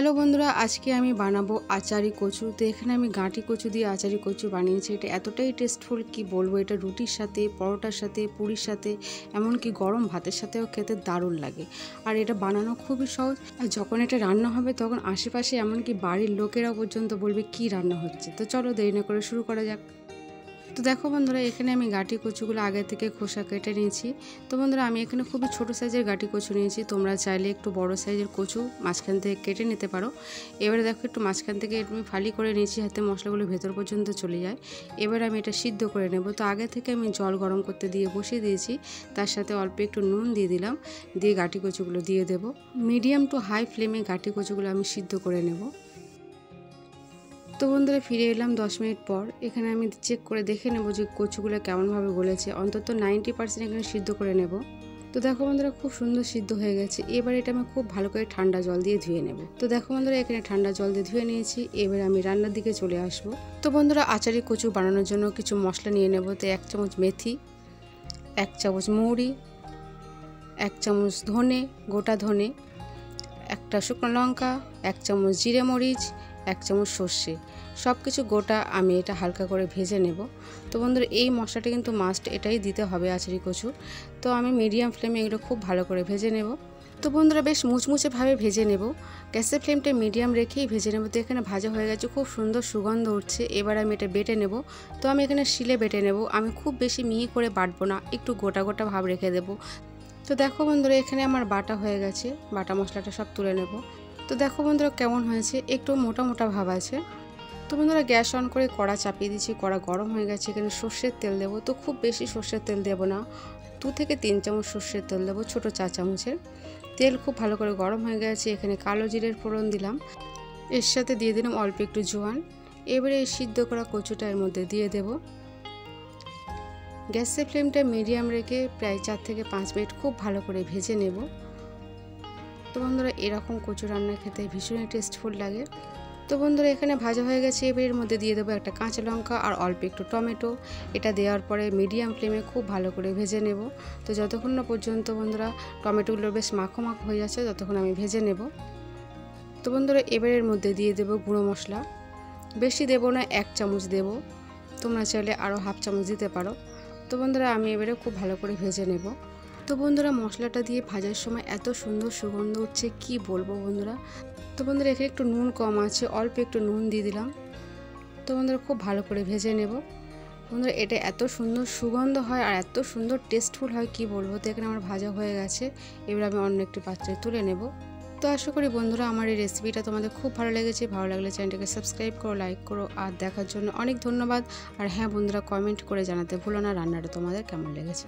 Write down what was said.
Hello বন্ধুরা, আজকে আমি বানাবো আচারি কচু। তো এখানে আমি গাঁটি কচু দিয়ে আচারি কচু বানিয়েছি। এটা এতটাই টেস্টফুল কি বলবো। এটা রুটির সাথে, পরোটার সাথে, পুরির সাথে, এমনকি গরম ভাতের সাথেও খেতে দারুণ লাগে। আর এটা বানানো খুবই সহজ। আর যখন এটা রান্না হবে তখন আশেপাশে এমনকি বাড়ির লোকেরা পর্যন্ত বলবে কি রান্না হচ্ছে। তো চলো দেরি না করে শুরু করা যাক। তো দেখো বন্ধুরা, এখানে আমি গাঁটি কচুগুলো আগে থেকে খোসা কেটে নিয়েছি। তো বন্ধুরা, আমি এখানে খুবই ছোট সাইজের গাঁটি কচু নিয়েছি। তোমরা চাইলে একটু বড় সাইজের কচু মাঝখান থেকে কেটে নিতে পারো। এবারে দেখো একটু মাঝখান থেকে আমি ফালি করে নিয়েছি, হাতে মশলাগুলো ভেতর পর্যন্ত চলে যায়। এবার আমি এটা সিদ্ধ করে নেব। তো আগে থেকে আমি জল গরম করতে দিয়ে বসিয়ে দিয়েছি। তার সাথে অল্প একটু নুন দিয়ে দিলাম, দিয়ে গাঁটি কচুগুলো দিয়ে দেব। মিডিয়াম টু হাই ফ্লেমে গাঁটি কচুগুলো আমি সিদ্ধ করে নেব। তো বন্ধুরা, ফিরে এলাম 10 মিনিট পর। এখানে আমি চেক করে দেখে নেব যে কচুগুলো কেমনভাবে গলেছে। অন্তত 90% এখানে সিদ্ধ করে নেব। তো দেখো বন্ধুরা, খুব সুন্দর সিদ্ধ হয়ে গেছে। এবার এটা আমি খুব ভালো করে ঠান্ডা জল দিয়ে ধুয়ে নেব। তো দেখো বন্ধুরা, এখানে ঠান্ডা জল দিয়ে ধুয়ে নিয়েছি। এবার আমি রান্নার দিকে চলে আসব। তো বন্ধুরা, আচারি কচু বানানোর জন্য কিছু মশলা নিয়ে নেব। তো 1 চামচ মেথি, 1 চামচ মৌরি, 1 চামচ ধনে, গোটা ধনে, একটা শুকনো লঙ্কা, 1 চামচ জিরে মরিচ, 1 চামচ সর্ষে, সব কিছু গোটা আমি এটা হালকা করে ভেজে নেব। তো বন্ধুরা, এই মশলাটা কিন্তু মাস্ট, এটাই দিতে হবে আচারি কচু। তো আমি মিডিয়াম ফ্লেমে এগুলো খুব ভালো করে ভেজে নেব। তো বন্ধুরা, বেশ মুচমুচেভাবে ভেজে নেব। গ্যাসের ফ্লেমটা মিডিয়াম রেখেই ভেজে নেব। তো এখানে ভাজা হয়ে গেছে, খুব সুন্দর সুগন্ধ উঠছে। এবার আমি এটা বেটে নেব। তো আমি এখানে শিলে বেটে নেব। আমি খুব বেশি মিহি করে বাটবো না, একটু গোটা গোটা ভাব রেখে দেবো। তো দেখো বন্ধুরা, এখানে আমার বাটা হয়ে গেছে। বাটা মশলাটা সব তুলে নেব। তো দেখো বন্ধুরা, কেমন হয়েছে, একটু মোটা মোটা ভাব আছে। তো বন্ধুরা, গ্যাস অন করে কড়া চাপিয়ে দিচ্ছি। কড়া গরম হয়ে গেছে। এখানে সর্ষের তেল দেবো। তো খুব বেশি সর্ষের তেল দেবো না, 2 থেকে 3 চামচ সর্ষের তেল দেবো, ছোটো 4 চামচের। তেল খুব ভালো করে গরম হয়ে গেছে। এখানে কালো জিরের ফোড়ন দিলাম, এর সাথে দিয়ে দিলাম অল্প একটু জোয়ান। এবারে এই সিদ্ধ করা কচুটা এর মধ্যে দিয়ে দেব। গ্যাসের ফ্লেমটা মিডিয়াম রেখে প্রায় 4 থেকে 5 মিনিট খুব ভালো করে ভেজে নেব। তো বন্ধুরা, এরকম কচু রান্না খেতে ভীষণই টেস্টফুল লাগে। তো বন্ধুরা, এখানে ভাজা হয়ে গেছে। এবার এর মধ্যে দিয়ে দেবো একটা কাঁচা লঙ্কা আর অল্প একটু টমেটো। এটা দেওয়ার পরে মিডিয়াম ফ্লেমে খুব ভালো করে ভেজে নেব। তো যতক্ষণ না পর্যন্ত বন্ধুরা টমেটোগুলো বেশ মাখো মাখো হয়ে যাচ্ছে, ততক্ষণ আমি ভেজে নেব। তো বন্ধুরা, এবার এর মধ্যে দিয়ে দেবো গুঁড়ো মশলা। বেশি দেবো না, 1 চামচ দেব। তোমরা চাইলে আরও হাফ চামচ দিতে পারো। তো বন্ধুরা, আমি এবারে খুব ভালো করে ভেজে নেব। তো বন্ধুরা, মশলাটা দিয়ে ভাজার সময় এত সুন্দর সুগন্ধ উঠছে কি বলবো বন্ধুরা। তো বন্ধুরা, এখানে একটু নুন কম আছে, অল্প একটু নুন দিয়ে দিলাম। তো বন্ধুরা, খুব ভালো করে ভেজে নেব। বন্ধুরা, এটা এত সুন্দর সুগন্ধ হয় আর এত সুন্দর টেস্টফুল হয় কি বলবো। তো এখানে আমার ভাজা হয়ে গেছে। এবার আমি অন্য একটি পাত্রে তুলে নেব। তো আশা করি বন্ধুরা, আমার এই রেসিপিটা তোমাদের খুব ভালো লেগেছে। ভালো লাগলে চ্যানেলটাকে সাবস্ক্রাইব করো, লাইক করো। আর দেখার জন্য অনেক ধন্যবাদ। আর হ্যাঁ বন্ধুরা, কমেন্ট করে জানাতে ভুলো না রান্নাটা তোমাদের কেমন লেগেছে।